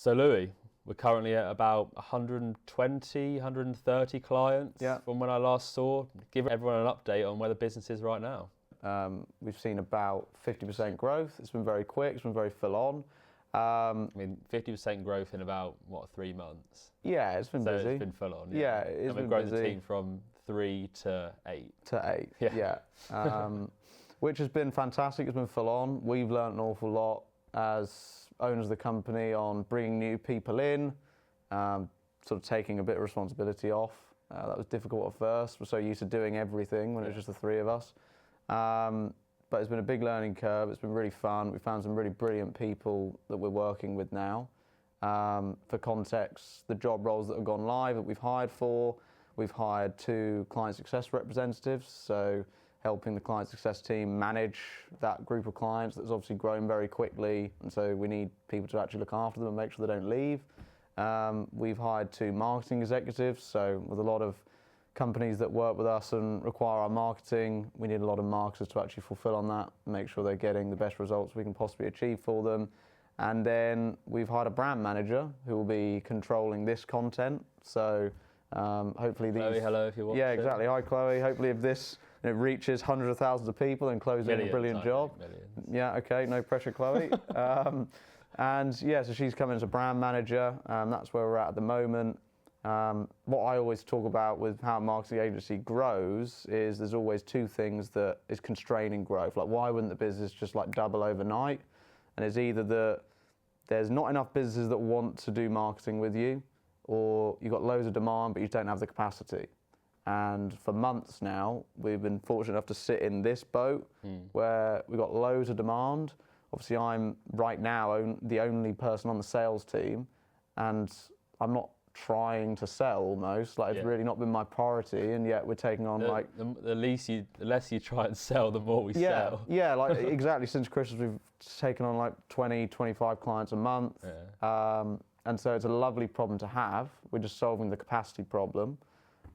So Louis, we're currently at about 120, 130 clients from when I last saw. Give everyone an update on where the business is right now. We've seen about 50% growth. It's been very quick, it's been very full on. I mean, 50% growth in about, 3 months? Yeah, it's been busy. It's been full on. Yeah, it's been busy. And we've grown the team from 3 to 8. To 8, yeah. Which has been fantastic, it's been full on. We've learned an awful lot as owners of the company on bringing new people in, sort of taking a bit of responsibility off. That was difficult at first. We're so used to doing everything when it was just the 3 of us. But it's been a big learning curve. It's been really fun. We found some really brilliant people that we're working with now. For context, the job roles that have gone live that we've hired 2 client success representatives, so helping the client success team manage that group of clients that's obviously grown very quickly, and so we need people to actually look after them and make sure they don't leave. We've hired 2 marketing executives, so with a lot of companies that work with us and require our marketing, we need a lot of marketers to actually fulfill on that, make sure they're getting the best results we can possibly achieve for them. And then we've hired a brand manager who will be controlling this content. So hopefully these... Chloe, hello if you're watching. Yeah, exactly. Hi, Chloe. Hopefully if this reaches hundreds of thousands of people and Chloe's doing a brilliant job. Millions. Yeah, okay, no pressure, Chloe. And yeah, so she's coming as a brand manager. That's where we're at the moment. What I always talk about with how a marketing agency grows is there's always 2 things that is constraining growth. Like, why wouldn't the business just like double overnight? And it's either that there's not enough businesses that want to do marketing with you, or you've got loads of demand but you don't have the capacity. And for months now, we've been fortunate enough to sit in this boat where we've got loads of demand. Obviously, I'm right now the only person on the sales team, and I'm not trying to sell almost. Like, it's really not been my priority, and yet we're taking on the less you try and sell, the more we sell. Yeah, like exactly. Since Christmas, we've taken on like 20, 25 clients a month. And so it's a lovely problem to have. We're just solving the capacity problem.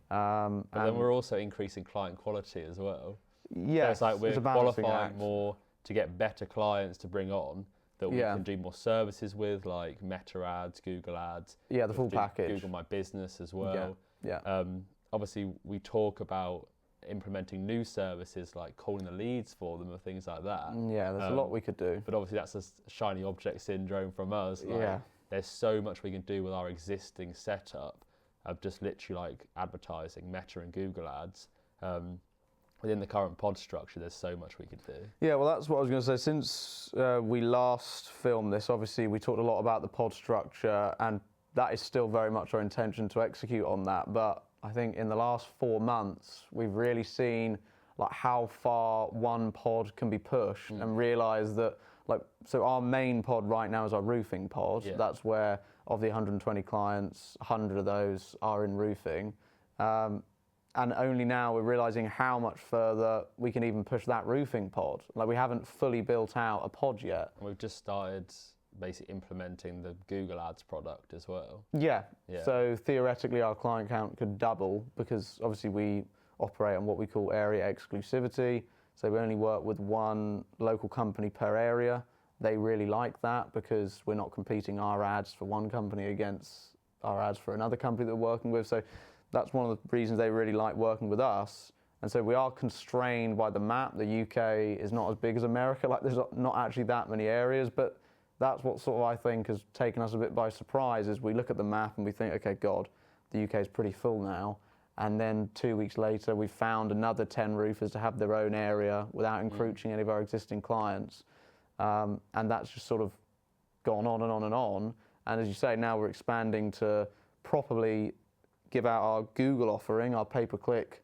But then we're also increasing client quality as well. Yeah, so it's like we're qualifying more to get better clients to bring on that we can do more services with, like Meta ads, Google ads. Yeah, the full package. Google My Business as well. Yeah. Obviously, we talk about implementing new services like calling the leads for them and things like that. Yeah, there's a lot we could do. But obviously, that's a shiny object syndrome from us. Like, there's so much we can do with our existing setup of just literally like advertising Meta and Google ads. Within the current pod structure, there's so much we could do. Yeah, well, that's what I was going to say. Since we last filmed this, obviously we talked a lot about the pod structure, and that is still very much our intention to execute on that. But I think in the last 4 months, we've really seen like how far one pod can be pushed and realised that, like, so our main pod right now is our roofing pod. That's where, of the 120 clients, 100 of those are in roofing. And only now we're realising how much further we can even push that roofing pod. Like, we haven't fully built out a pod yet. We've just started basically implementing the Google Ads product as well. Yeah. So theoretically our client count could double, because obviously we operate on what we call area exclusivity. So we only work with 1 local company per area. They really like that because we're not competing our ads for one company against our ads for another company that we're working with. So that's one of the reasons they really like working with us. And so we are constrained by the map. The UK is not as big as America. Like, there's not actually that many areas, but that's what sort of I think has taken us a bit by surprise, is we look at the map and we think, okay, God, the UK is pretty full now. And then 2 weeks later, we found another 10 roofers to have their own area without encroaching any of our existing clients. And that's just sort of gone on and on and on. And as you say, now we're expanding to properly give out our Google offering, our pay-per-click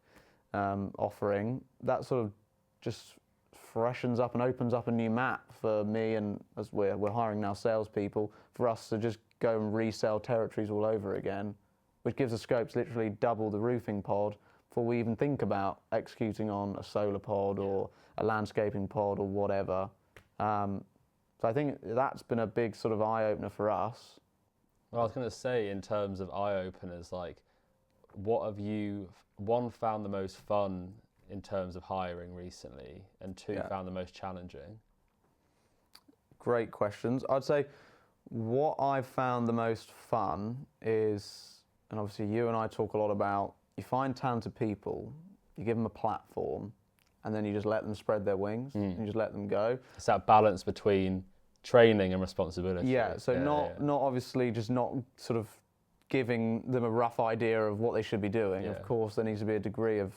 offering. That sort of just freshens up and opens up a new map for me, and as we're hiring now salespeople, for us to just go and resell territories all over again, which gives us scope to literally double the roofing pod before we even think about executing on a solar pod or a landscaping pod or whatever. So I think that's been a big sort of eye-opener for us. Well, I was going to say, in terms of eye-openers, like, what have you, 1, found the most fun in terms of hiring recently, and 2, found the most challenging? Great questions. I'd say What I've found the most fun is, and obviously you and I talk a lot about, you find talented people, you give them a platform, and then you just let them spread their wings, and you just let them go. It's that balance between training and responsibility. Yeah, so not obviously just not sort of giving them a rough idea of what they should be doing. Of course, there needs to be a degree of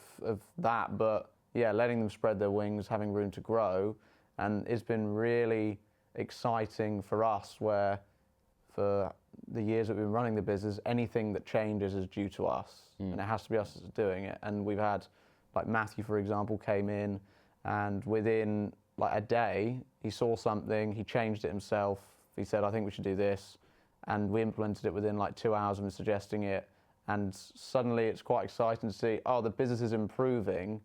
that, but yeah, letting them spread their wings, having room to grow, and it's been really exciting for us where for the years that we've been running the business, anything that changes is due to us, and it has to be us that's doing it. And we've had, like Matthew, for example, came in, and within like a day, he saw something, he changed it himself. He said, I think we should do this. And we implemented it within like 2 hours of him suggesting it. And suddenly it's quite exciting to see, oh, the business is improving,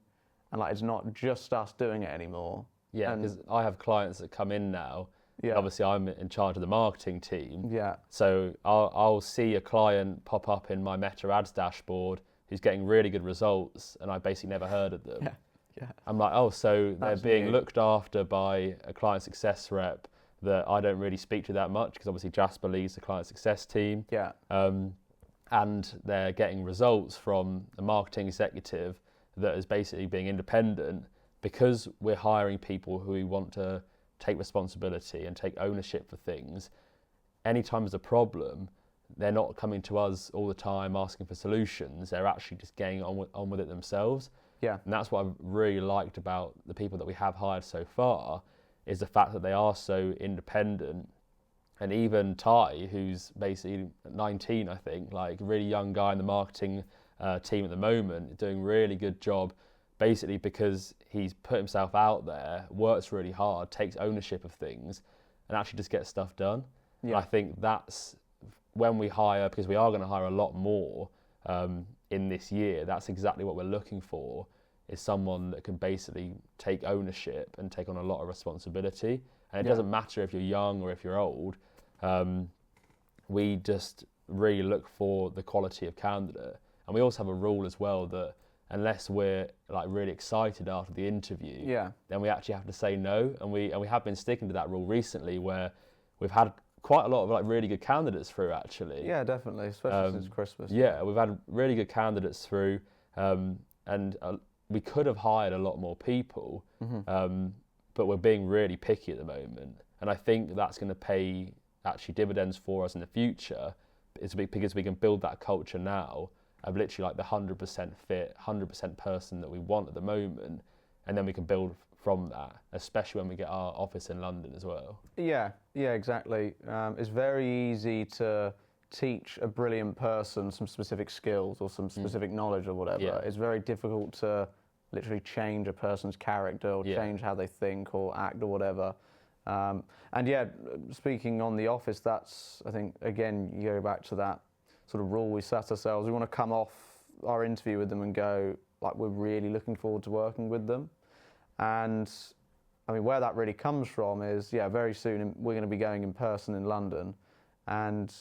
and like it's not just us doing it anymore. Yeah, because I have clients that come in now. Yeah. Obviously, I'm in charge of the marketing team. Yeah. So I'll see a client pop up in my Meta Ads dashboard who's getting really good results, and I basically never heard of them. Yeah. Yeah. I'm like, oh, so That's they're being new. looked after by a client success rep that I don't really speak to that much, because obviously Jasper leads the client success team. Yeah. And they're getting results from a marketing executive that is basically being independent, because we're hiring people who want to take responsibility and take ownership for things. Anytime there's a problem, they're not coming to us all the time asking for solutions. They're actually just getting on with it themselves. Yeah. And that's what I've really liked about the people that we have hired so far, is the fact that they are so independent. And even Ty, who's basically 19, I think, like really young guy in the marketing team at the moment, doing a really good job, basically because he's put himself out there, works really hard, takes ownership of things, and actually just gets stuff done. Yeah. And I think that's when we hire, because we are going to hire a lot more in this year, that's exactly what we're looking for, is someone that can basically take ownership and take on a lot of responsibility. And it doesn't matter if you're young or if you're old. We just really look for the quality of candidate. And we also have a rule as well that unless we're like really excited after the interview, then we actually have to say no. And we have been sticking to that rule recently, where we've had quite a lot of like really good candidates through actually. Yeah, definitely, especially since Christmas. Yeah, we've had really good candidates through, and we could have hired a lot more people, but we're being really picky at the moment. And I think that's going to pay actually dividends for us in the future, because we can build that culture now of literally like the 100% fit, 100% person that we want at the moment, and then we can build from that, especially when we get our office in London as well. Yeah, exactly. It's very easy to teach a brilliant person some specific skills or some specific knowledge or whatever. Yeah. It's very difficult to literally change a person's character or change how they think or act or whatever. And yeah, speaking on the office, that's, I think, again, you go back to that sort of rule we set ourselves. We want to come off our interview with them and go, like, we're really looking forward to working with them. And I mean, where that really comes from is, very soon we're going to be going in person in London, and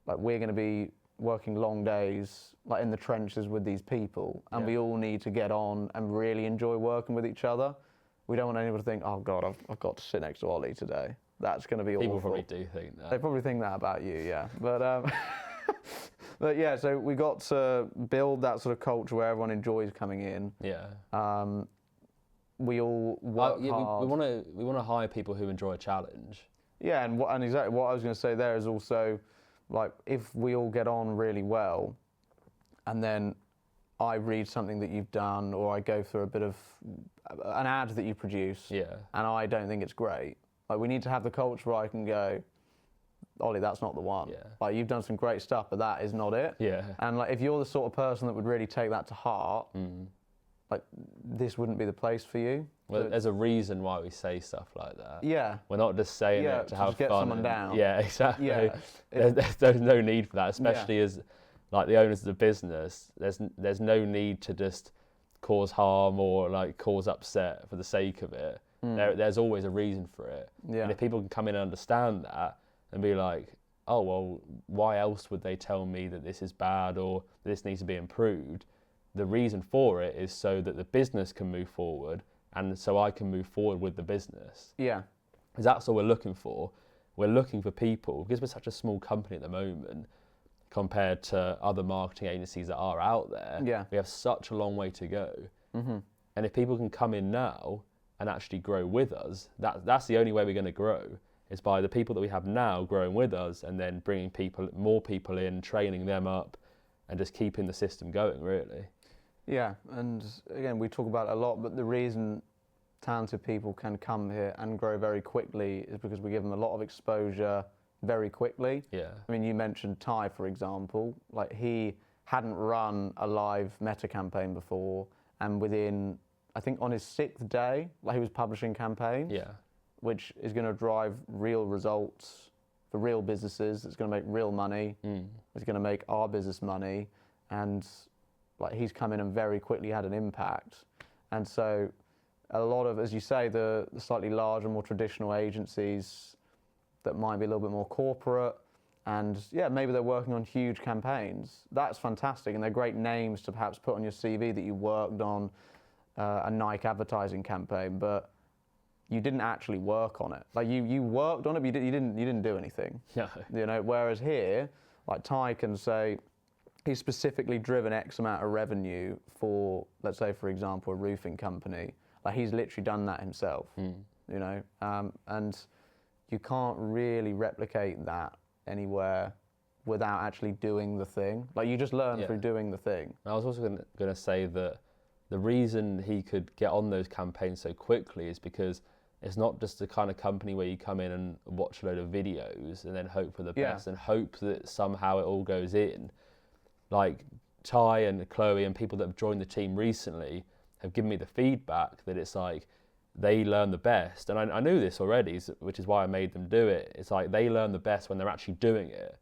like we're going to be working long days, like in the trenches with these people, and we all need to get on and really enjoy working with each other. We don't want anyone to think, oh God, I've got to sit next to Ollie today. That's going to be awful. People probably do think that. They probably think that about you, yeah. But but yeah, so we got to build that sort of culture where everyone enjoys coming in. Yeah. We all work hard. We want to hire people who enjoy a challenge. Yeah, and exactly what I was going to say there is also, like, if we all get on really well, and then I read something that you've done, or I go through a bit of an ad that you produce, and I don't think it's great. Like, we need to have the culture where I can go, Ollie, that's not the one. Yeah. Like, you've done some great stuff, but that is not it. Yeah. And like, if you're the sort of person that would really take that to heart, like, this wouldn't be the place for you. Well, there's a reason why we say stuff like that. Yeah. We're not just saying it to have get fun. Someone down. Yeah, exactly. Yeah. There's no need for that, especially as like the owners of the business. There's no need to just cause harm or like cause upset for the sake of it. There's always a reason for it. Yeah. And if people can come in and understand that and be like, oh, well, why else would they tell me that this is bad or this needs to be improved? The reason for it is so that the business can move forward, and so I can move forward with the business. Yeah. Because that's all we're looking for. we're looking for people, because we're such a small company at the moment compared to other marketing agencies that are out there. Yeah. We have such a long way to go. And if people can come in now and actually grow with us, that's the only way we're going to grow, is by the people that we have now growing with us, and then bringing more people in, training them up, and just keeping the system going, really. Yeah, and again, we talk about it a lot, but the reason talented people can come here and grow very quickly is because we give them a lot of exposure very quickly. Yeah. I mean, you mentioned Ty, for example. Like, he hadn't run a live Meta campaign before, and within, I think on his 6th day, like, he was publishing campaigns. Yeah. Which is going to drive real results for real businesses. It's going to make real money. It's going to make our business money, and like, he's come in and very quickly had an impact. And so a lot of, as you say, the slightly larger, more traditional agencies that might be a little bit more corporate, and yeah, maybe they're working on huge campaigns. That's fantastic, and they're great names to perhaps put on your CV that you worked on a Nike advertising campaign, but you didn't actually work on it. Like, you worked on it, but you didn't do anything. Yeah. You know, whereas here, like, Ty can say he's specifically driven X amount of revenue for, let's say, for example, a roofing company. Like, he's literally done that himself. You know, and you can't really replicate that anywhere without actually doing the thing. Like, you just learn through doing the thing. I was also going to say that the reason he could get on those campaigns so quickly is because it's not just the kind of company where you come in and watch a load of videos and then hope for the best and hope that somehow it all goes in. Like, Ty and Chloe and people that have joined the team recently have given me the feedback that it's like they learn the best. And I knew this already, which is why I made them do it. It's like they learn the best when they're actually doing it.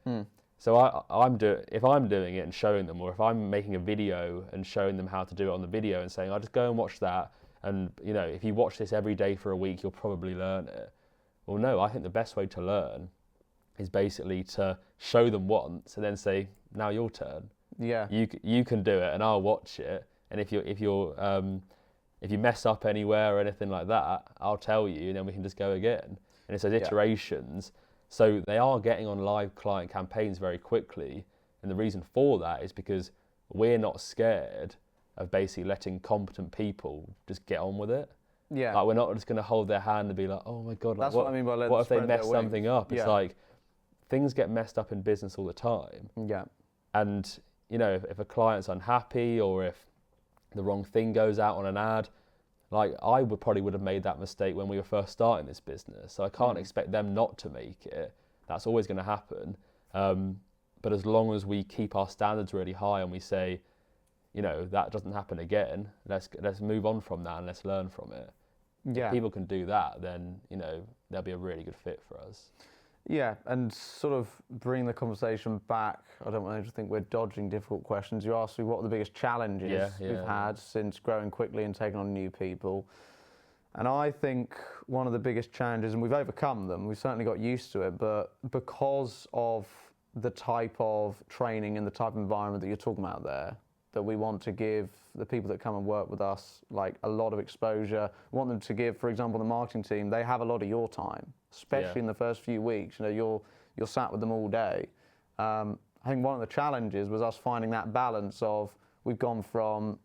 So if I'm doing it and showing them, or if I'm making a video and showing them how to do it on the video and saying, I'll just go and watch that, and you know, if you watch this every day for a week, you'll probably learn it. Well, no, I think the best way to learn is basically to show them once and then say, now your turn. Yeah. You can do it, and I'll watch it. And if you mess up anywhere or anything like that, I'll tell you, and then we can just go again. And it's those iterations. So they are getting on live client campaigns very quickly. And the reason for that is because we're not scared of basically letting competent people just get on with it. Yeah. Like, we're not just going to hold their hand and be like, oh my God, like, that's what I mean by letting what if they spread their mess something wings. up? It's like, things get messed up in business all the time. Yeah. And, you know, if a client's unhappy, or if the wrong thing goes out on an ad, like, I probably would have made that mistake when we were first starting this business. So I can't expect them not to make it. That's always going to happen. But as long as we keep our standards really high and we say, you know, that doesn't happen again, let's move on from that and let's learn from it. Yeah. If people can do that, then, you know, they'll be a really good fit for us. Yeah, and sort of bring the conversation back. I don't want to think we're dodging difficult questions. You asked me what are the biggest challenges we've had since growing quickly and taking on new people. And I think one of the biggest challenges, and we've overcome them, we've certainly got used to it, but because of the type of training and the type of environment that you're talking about there, that we want to give the people that come and work with us, like, a lot of exposure. We want them to give, for example, the marketing team, they have a lot of your time, especially in the first few weeks. You know, you're sat with them all day. I think one of the challenges was us finding that balance of, we've gone from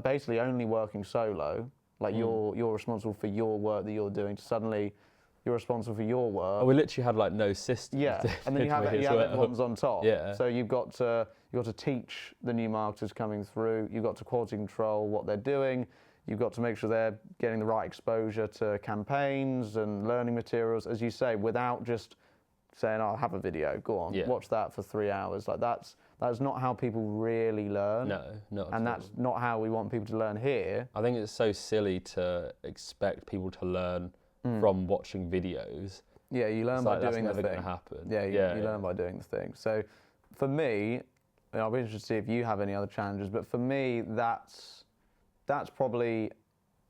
basically only working solo, like you're responsible for your work that you're doing, to suddenly you're responsible for your work. Oh, we literally had like no system. Yeah, and then you have everyone's on top. Yeah. So you've got to teach the new marketers coming through. You've got to quality control what they're doing. You've got to make sure they're getting the right exposure to campaigns and learning materials, as you say, without just saying, "I'll have a video. Go on, watch that for 3 hours." Like, that's not how people really learn. No, not at all. And that's not how we want people to learn here. I think it's so silly to expect people to learn from watching videos. Yeah, you learn by doing the thing. That's never going to happen. Yeah, you learn by doing the thing. So for me, I'll be interested to see if you have any other challenges, but for me, that's probably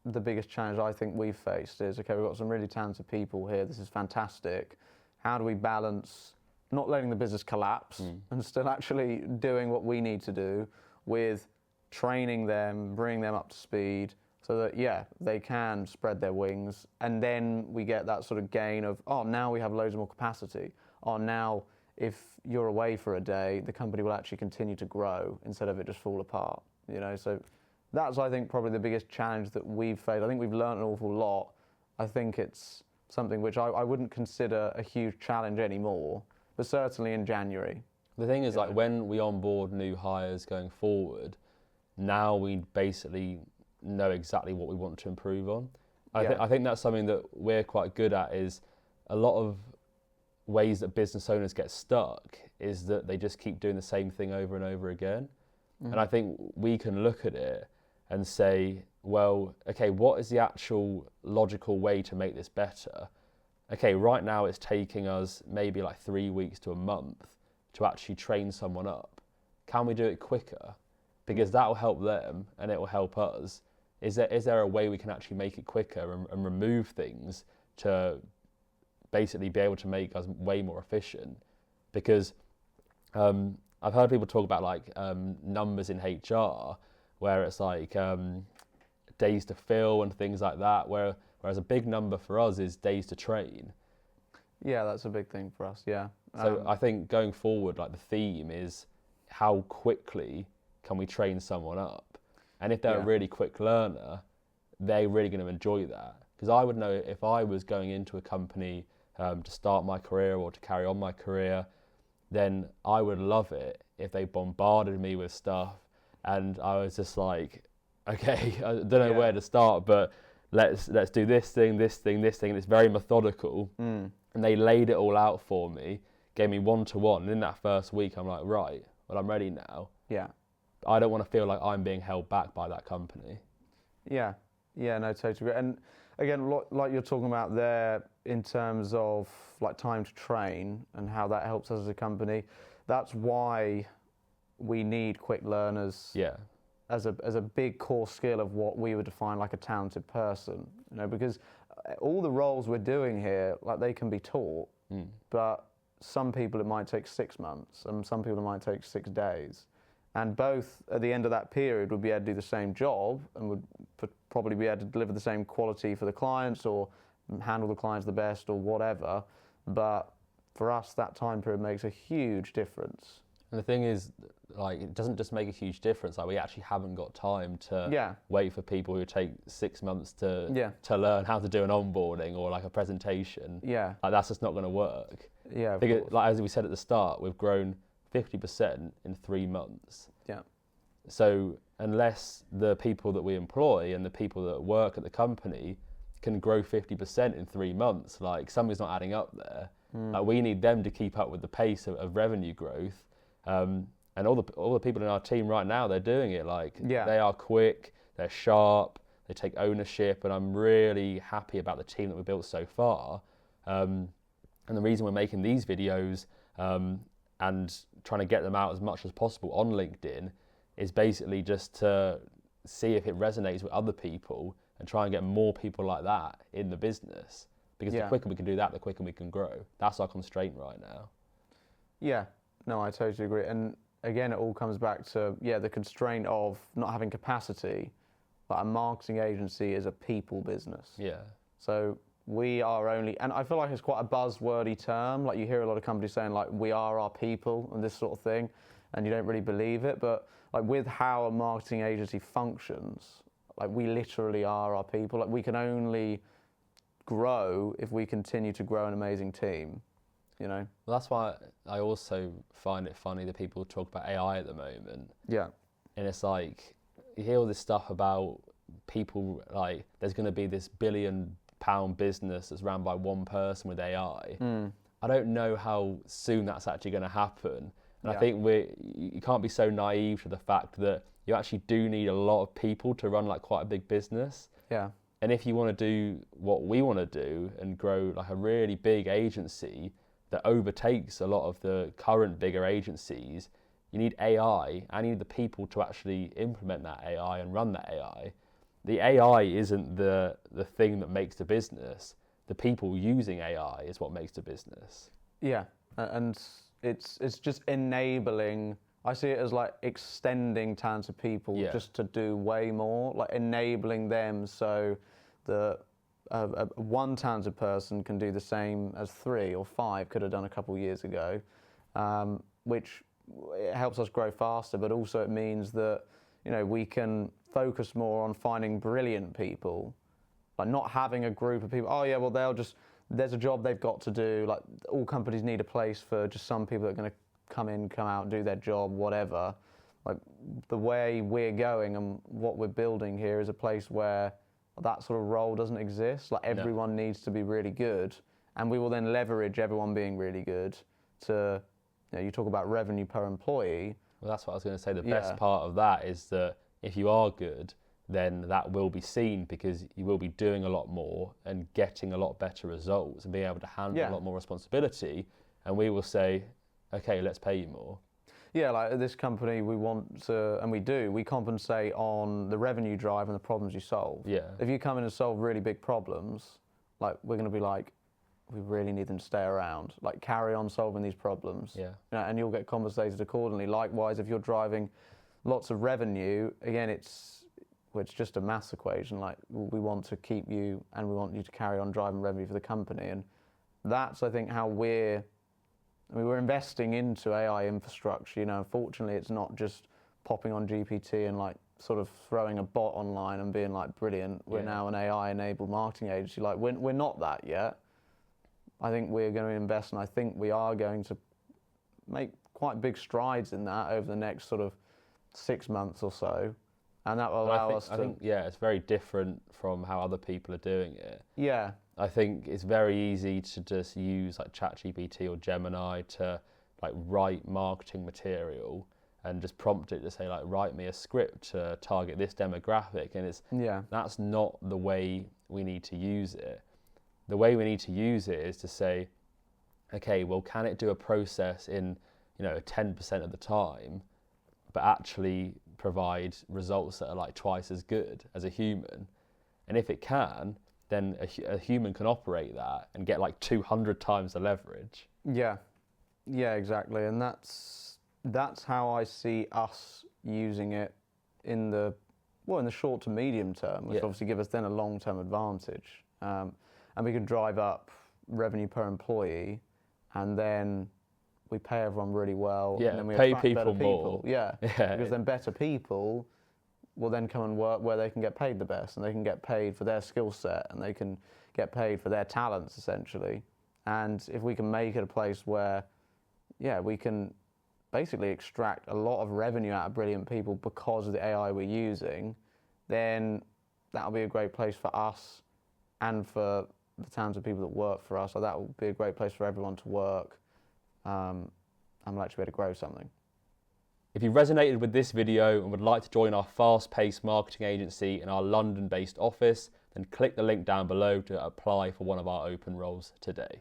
the biggest challenge I think we've faced is, okay, we've got some really talented people here. This is fantastic. How do we balance not letting the business collapse and still actually doing what we need to do with training them, bringing them up to speed, so that, they can spread their wings. And then we get that sort of gain of, now we have loads more capacity. Now if you're away for a day, the company will actually continue to grow instead of it just fall apart, So that's, I think, probably the biggest challenge that we've faced. I think we've learned an awful lot. I think it's something which I wouldn't consider a huge challenge anymore, but certainly in January. The thing is, like, when we onboard new hires going forward, now we basically know exactly what we want to improve on. I think that's something that we're quite good at, is a lot of ways that business owners get stuck is that they just keep doing the same thing over and over again. And I think we can look at it and say, well, okay, what is the actual logical way to make this better? Okay, right now it's taking us maybe like 3 weeks to a month to actually train someone up. Can we do it quicker? Because that will help them and it will help us. Is there a way we can actually make it quicker and remove things to basically be able to make us way more efficient? Because I've heard people talk about like numbers in HR, where it's like days to fill and things like that, whereas a big number for us is days to train. Yeah, that's a big thing for us, yeah. So I think going forward, like, the theme is how quickly can we train someone up? And if they're a really quick learner, they're really going to enjoy that. Because I would know if I was going into a company to start my career or to carry on my career, then I would love it if they bombarded me with stuff and I was just like, okay, I don't know where to start, but let's do this thing, this thing, this thing. And it's very methodical. And they laid it all out for me, gave me one-to-one. And in that first week, I'm like, right, well, I'm ready now. Yeah. I don't want to feel like I'm being held back by that company. Yeah, no, totally. And again, like you're talking about there in terms of like time to train and how that helps us as a company, that's why we need quick learners. Yeah. As a big core skill of what we would define like a talented person, because all the roles we're doing here, like, they can be taught, but some people it might take 6 months and some people it might take 6 days. And both at the end of that period would be able to do the same job and would probably be able to deliver the same quality for the clients or handle the clients the best or whatever. But for us, that time period makes a huge difference. And the thing is, like, it doesn't just make a huge difference. Like, we actually haven't got time to wait for people who take 6 months to learn how to do an onboarding or like a presentation. Yeah. Like, that's just not going to work. Yeah. Because, like, as we said at the start, we've grown 50% in 3 months. Yeah. So unless the people that we employ and the people that work at the company can grow 50% in 3 months, like, something's not adding up there. Like, we need them to keep up with the pace of revenue growth. And all the people in our team right now, they're doing it. Like, they are quick, they're sharp, they take ownership, and I'm really happy about the team that we've built so far. And the reason we're making these videos and trying to get them out as much as possible on LinkedIn is basically just to see if it resonates with other people and try and get more people like that in the business. Because the quicker we can do that, the quicker we can grow. That's our constraint right now. Yeah, no, I totally agree. And again, it all comes back to, the constraint of not having capacity. But a marketing agency is a people business. Yeah. So we are only, and I feel like it's quite a buzzwordy term. Like, you hear a lot of companies saying, like, we are our people and this sort of thing, and you don't really believe it. But like, with how a marketing agency functions, like, we literally are our people. Like, we can only grow if we continue to grow an amazing team, Well, that's why I also find it funny that people talk about AI at the moment. Yeah. And it's like, you hear all this stuff about people, like, there's going to be this £1 billion business that's run by one person with AI. I don't know how soon that's actually going to happen. And I think you can't be so naive to the fact that you actually do need a lot of people to run, like, quite a big business. Yeah. And if you want to do what we want to do and grow, like, a really big agency that overtakes a lot of the current bigger agencies, you need AI and you need the people to actually implement that AI and run that AI. The AI isn't the thing that makes the business. The people using AI is what makes the business. Yeah, and it's just enabling I see it as like extending talented people just to do way more, like enabling them so that one talented person can do the same as 3 or 5 could have done a couple of years ago, which it helps us grow faster, but also it means that, you know, we can focus more on finding brilliant people, like not having a group of people, oh yeah, well there's a job they've got to do, like all companies need a place for just some people that are going to come in, come out, do their job, whatever. Like the way we're going and what we're building here is a place where that sort of role doesn't exist. Like everyone needs to be really good, and we will then leverage everyone being really good to, you know, you talk about revenue per employee. Well, that's what I was going to say. The best part of that is that if you are good, then that will be seen because you will be doing a lot more and getting a lot better results and being able to handle a lot more responsibility. And we will say, okay, let's pay you more. Yeah, like at this company, we want to, and we do, we compensate on the revenue drive and the problems you solve. Yeah. If you come in and solve really big problems, like we're going to be like, we really need them to stay around. Like carry on solving these problems. Yeah. You know, and you'll get compensated accordingly. Likewise, if you're driving lots of revenue, again, it's just a maths equation. Like we want to keep you and we want you to carry on driving revenue for the company. And that's, I think, how we're investing into AI infrastructure. You know, unfortunately, it's not just popping on GPT and like sort of throwing a bot online and being like, brilliant, we're now an AI-enabled marketing agency. Like we're not that yet. I think we're going to invest, and I think we are going to make quite big strides in that over the next sort of 6 months or so. And that will allow us to... I think, it's very different from how other people are doing it. Yeah. I think it's very easy to just use like ChatGPT or Gemini to like write marketing material and just prompt it to say like, write me a script to target this demographic. And that's not the way we need to use it. The way we need to use it is to say, okay, well, can it do a process in, 10% of the time, but actually provide results that are like twice as good as a human? And if it can, then a human can operate that and get like 200 times the leverage. Yeah, exactly. And that's how I see us using it in the short to medium term, which obviously give us then a long-term advantage. And we can drive up revenue per employee, and then we pay everyone really well. Yeah, and then we pay attract people better more. People. Yeah, because then better people will then come and work where they can get paid the best, and they can get paid for their skill set, and they can get paid for their talents, essentially. And if we can make it a place where, we can basically extract a lot of revenue out of brilliant people because of the AI we're using, then that'll be a great place for us and for the talented people that work for us. So that will be a great place for everyone to work, and we'll actually be able to grow something. If you resonated with this video and would like to join our fast-paced marketing agency in our London-based office, then click the link down below to apply for one of our open roles today.